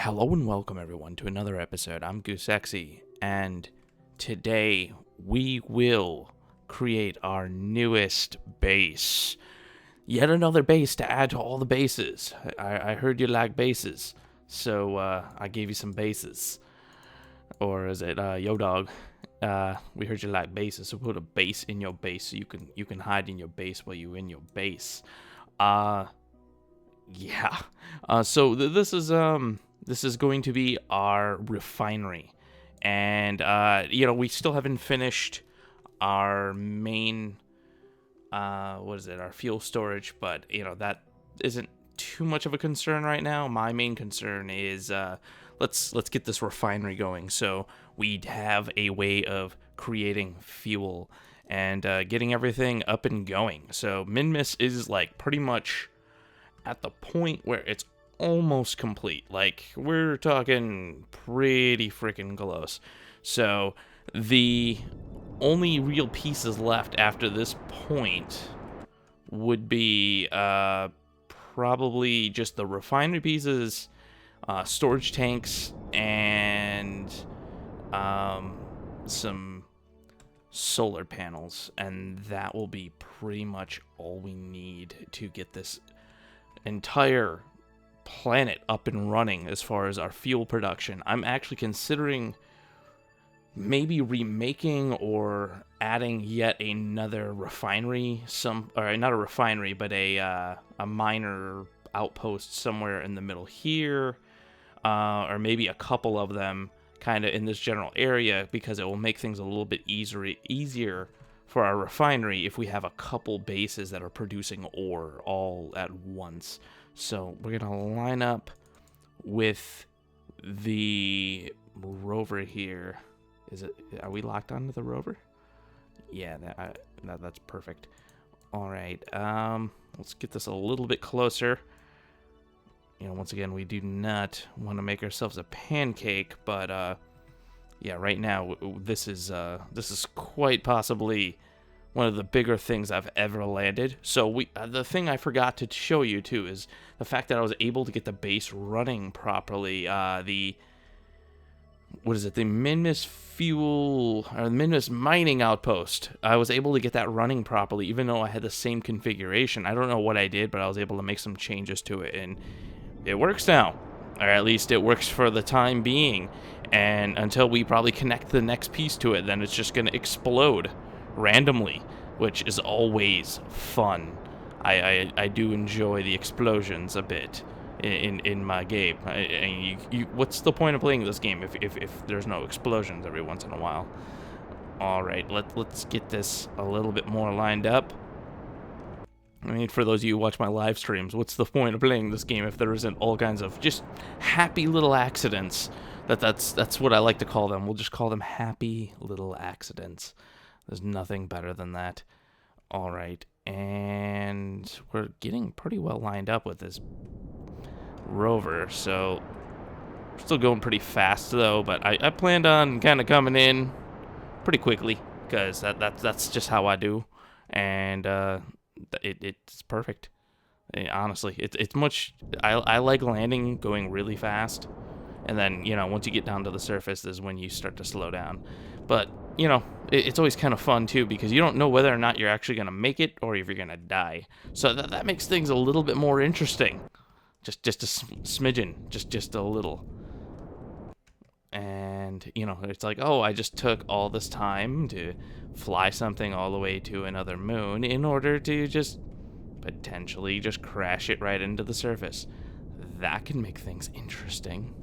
Hello and welcome everyone to another episode. I'm Goosexi, and today we will create our newest base. Yet another base to add to all the bases. I heard you like bases, so I gave you some bases. Or is it, yo dog? We heard you like bases, so put a base in your base so you can hide in your base while you're in your base. Yeah. So this is going to be our refinery, and we still haven't finished our main our fuel storage, but that isn't too much of a concern right now. My main concern is let's get this refinery going, so we'd have a way of creating fuel and getting everything up and going. So Minmus is like pretty much at the point where it's almost complete. Like, we're talking pretty freaking close. So the only real pieces left after this point would be probably just the refinery pieces, storage tanks, and some solar panels, and that will be pretty much all we need to get this entire planet up and running as far as our fuel production. I'm actually considering maybe remaking or adding yet another refinery, not a refinery, but a minor outpost somewhere in the middle here, or maybe a couple of them kind of in this general area, because it will make things a little bit easier for our refinery if we have a couple bases that are producing ore all at once. So we're gonna line up with the rover here. Are we locked onto the rover? Yeah, that's perfect. All right, let's get this a little bit closer. Once again, we do not want to make ourselves a pancake, but yeah, right now this is quite possibly one of the bigger things I've ever landed. So the thing I forgot to show you too is the fact that I was able to get the base running properly. The Minmus fuel, or the Minmus mining outpost. I was able to get that running properly, even though I had the same configuration. I don't know what I did, but I was able to make some changes to it, and it works now. Or at least it works for the time being. And until we probably connect the next piece to it, then it's just going to explode randomly, which is always fun. I do enjoy the explosions a bit in my game. What's the point of playing this game if there's no explosions every once in a while? All right, let's get this a little bit more lined up. I mean, for those of you who watch my live streams, what's the point of playing this game if there isn't all kinds of just happy little accidents? That's what I like to call them. We'll just call them happy little accidents. There's nothing better than that. All right, and we're getting pretty well lined up with this rover, so we're still going pretty fast though, but I planned on kind of coming in pretty quickly, because that's just how I do, and it's perfect. Honestly, it's much. I like landing going really fast, and then once you get down to the surface is when you start to slow down. But it's always kind of fun too, because you don't know whether or not you're actually gonna make it or if you're gonna die. So that makes things a little bit more interesting. Just a smidgen, just a little. And it's like, oh, I just took all this time to fly something all the way to another moon in order to just potentially just crash it right into the surface. That can make things interesting.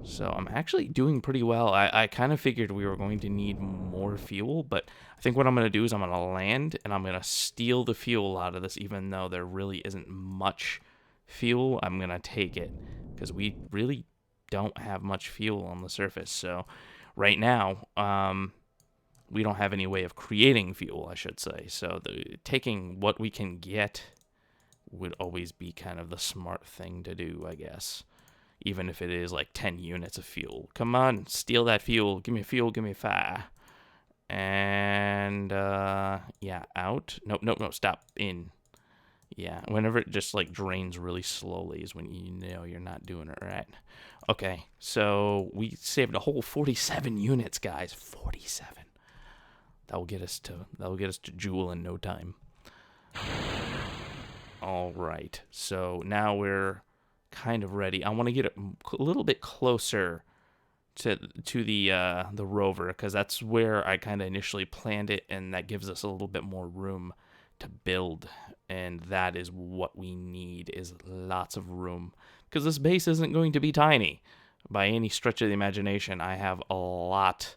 So I'm actually doing pretty well. I kind of figured we were going to need more fuel, but I think what I'm going to do is I'm going to land and I'm going to steal the fuel out of this, even though there really isn't much fuel. I'm going to take it because we really don't have much fuel on the surface. So right now, we don't have any way of creating fuel, I should say. So taking what we can get would always be kind of the smart thing to do, I guess. Even if it is like 10 units of fuel. Come on, steal that fuel. Give me fuel, give me fire. And, yeah, out. No, stop. In. Yeah, whenever it just like drains really slowly is when you know you're not doing it right. Okay, so we saved a whole 47 units, guys. 47. That'll get us to Jewel in no time. All right, so now we're kind of ready. I want to get a little bit closer to the rover, because that's where I kind of initially planned it, and that gives us a little bit more room to build, and that is what we need, is lots of room, because this base isn't going to be tiny by any stretch of the imagination. I have a lot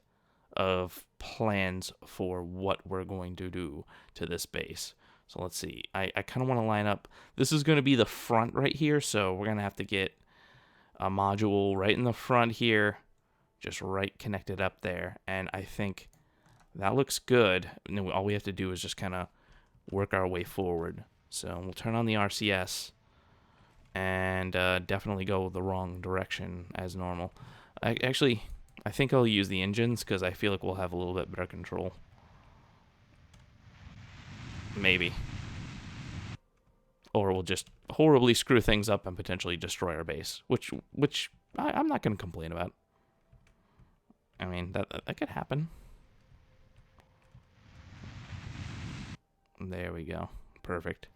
of plans for what we're going to do to this base. So let's see. I kind of want to line up. This is going to be the front right here, so we're going to have to get a module right in the front here, just right connected up there, and I think that looks good. And then all we have to do is just kind of work our way forward. So we'll turn on the RCS and definitely go the wrong direction as normal. I think I'll use the engines because I feel like we'll have a little bit better control. Maybe. Or we'll just horribly screw things up and potentially destroy our base, which I'm not going to complain about. I mean, that could happen. There we go. Perfect.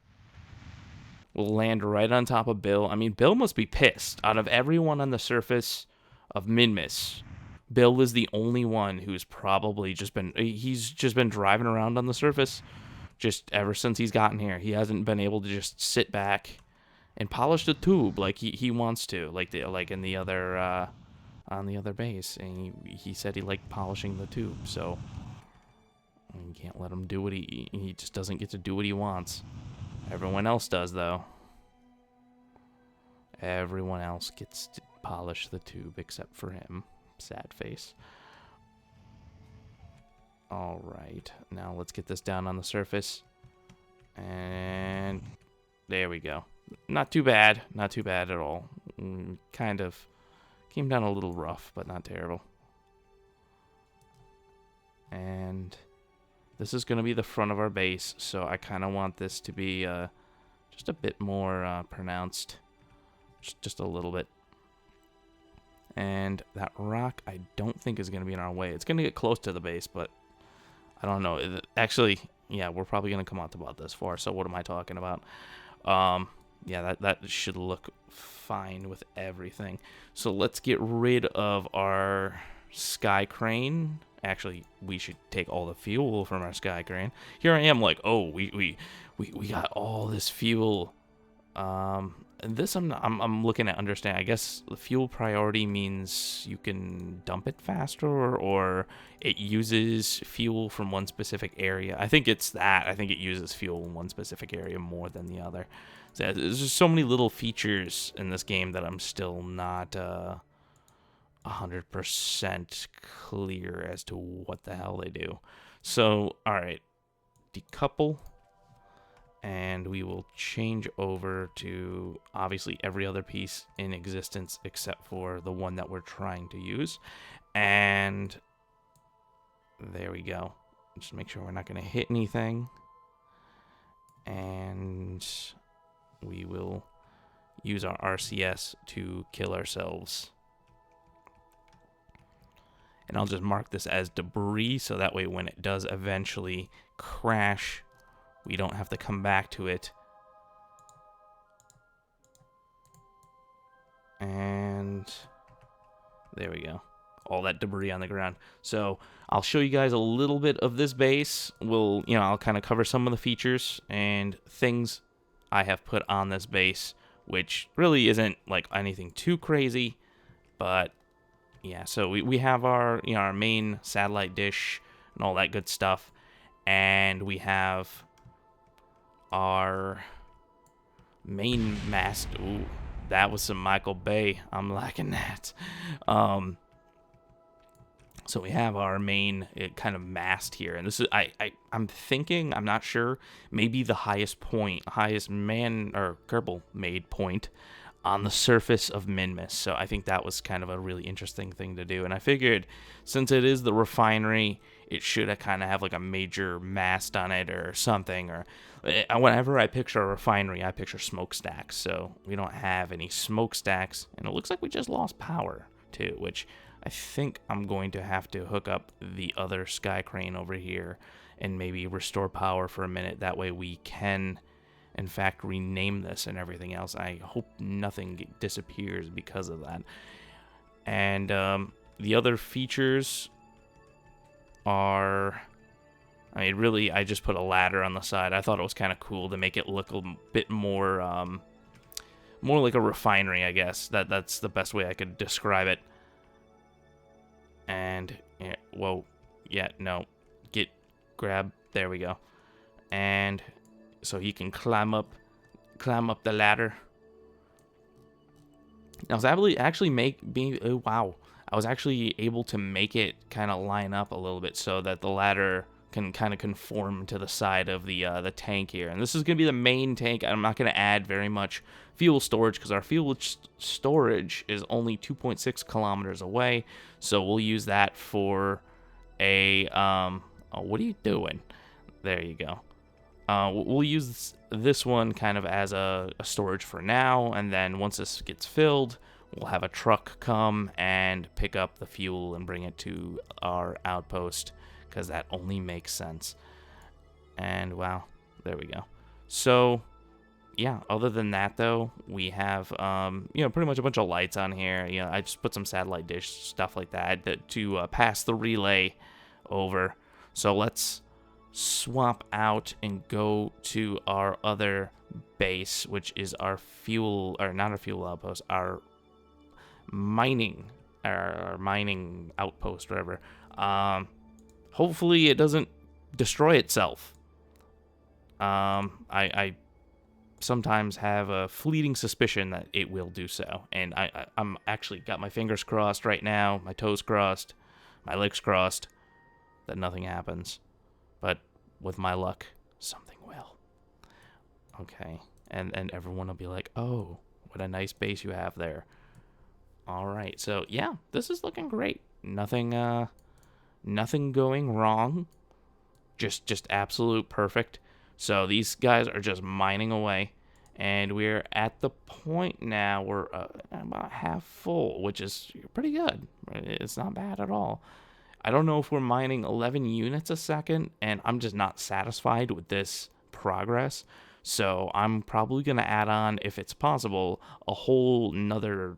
We'll land right on top of Bill. I mean, Bill must be pissed. Out of everyone on the surface of Minmus, Bill is the only one who's probably he's just been driving around on the surface just ever since he's gotten here. He hasn't been able to just sit back and polish the tube like he wants to, like in the other on the other base. And he said he liked polishing the tube, so you can't let him do what he just doesn't get to do what he wants. Everyone else does, though. Everyone else gets to polish the tube except for him. Sad face. All right, now let's get this down on the surface, and there we go. Not too bad, not too bad at all. Kind of came down a little rough, but not terrible. And this is going to be the front of our base, so I kind of want this to be just a bit more pronounced, just a little bit. And that rock, I don't think is going to be in our way. It's going to get close to the base, but I don't know. Actually, yeah, we're probably going to come out about this far, so what am I talking about? Yeah, that should look fine with everything. So let's get rid of our sky crane. Actually, we should take all the fuel from our sky crane. Here I am like, oh, we got all this fuel. And this I'm looking at understanding. I guess the fuel priority means you can dump it faster, or it uses fuel from one specific area. I think it's that. I think it uses fuel in one specific area more than the other. So there's just so many little features in this game that I'm still not 100% clear as to what the hell they do. So, all right, decouple. And we will change over to obviously every other piece in existence except for the one that we're trying to use. And there we go. Just make sure we're not going to hit anything. And we will use our RCS to kill ourselves. And I'll just mark this as debris, so that way when it does eventually crash, we don't have to come back to it. And there we go. All that debris on the ground. So I'll show you guys a little bit of this base. I'll kind of cover some of the features and things I have put on this base, which really isn't like anything too crazy, but yeah. So we have our our main satellite dish and all that good stuff, and we have our main mast. Ooh, that was some Michael Bay. I'm liking that. So we have our main kind of mast here, and this is I'm thinking, I'm not sure, maybe the highest man or Kerbal made point on the surface of Minmus. So I think that was kind of a really interesting thing to do, and I figured since it is the refinery, it should kind of have like a major mast on it or something. Or whenever I picture a refinery, I picture smokestacks. So we don't have any smokestacks, and it looks like we just lost power too, which I think I'm going to have to hook up the other sky crane over here and maybe restore power for a minute. That way we can, in fact, rename this and everything else. I hope nothing disappears because of that. And the other features are, I mean, really, I just put a ladder on the side. I thought it was kind of cool to make it look a bit more, more like a refinery, I guess. That's the best way I could describe it. And, yeah, whoa, yeah, no, grab, there we go. And so he can climb up the ladder. I was I was actually able to make it kind of line up a little bit so that the ladder can kind of conform to the side of the tank here. And this is going to be the main tank. I'm not going to add very much fuel storage because our fuel storage is only 2.6 kilometers away. So we'll use that for a, oh, what are you doing? There you go. We'll use this one kind of as a storage for now, and then once this gets filled, we'll have a truck come and pick up the fuel and bring it to our outpost, because that only makes sense. And, wow, there we go. So, yeah, other than that, though, we have, you know, pretty much a bunch of lights on here. You know, I just put some satellite dish, stuff like that, to pass the relay over. So let's swap out and go to our other base, which is our fuel, or not our fuel outpost, our mining outpost, whatever. Hopefully it doesn't destroy itself. I sometimes have a fleeting suspicion that it will do so, and I'm actually got my fingers crossed right now, my toes crossed, my legs crossed, that nothing happens. But with my luck, something will. Okay, and everyone will be like, oh, what a nice base you have there. All right, so yeah, this is looking great. Nothing going wrong. Just absolute perfect. So these guys are just mining away, and we're at the point now we're about half full, which is pretty good. It's not bad at all. I don't know if we're mining 11 units a second, and I'm just not satisfied with this progress. So I'm probably going to add on, if it's possible, a whole nother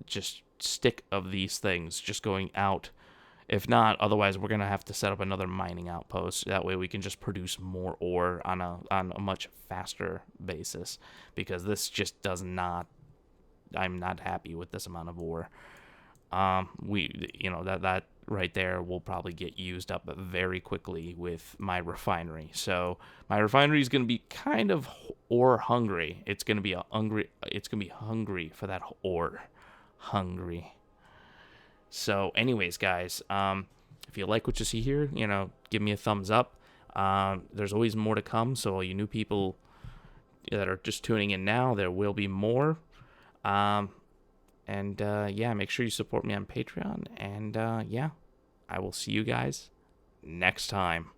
just stick of these things just going out. If not, otherwise we're going to have to set up another mining outpost. That way we can just produce more ore on a much faster basis, because this just does not, I'm not happy with this amount of ore. That right there will probably get used up very quickly with my refinery. So my refinery is going to be kind of ore hungry. It's going to be hungry for that ore. Hungry. So anyways, guys, if you like what you see here, you know, give me a thumbs up. There's always more to come. So all you new people that are just tuning in now, there will be more. Yeah, make sure you support me on Patreon. And yeah, I will see you guys next time.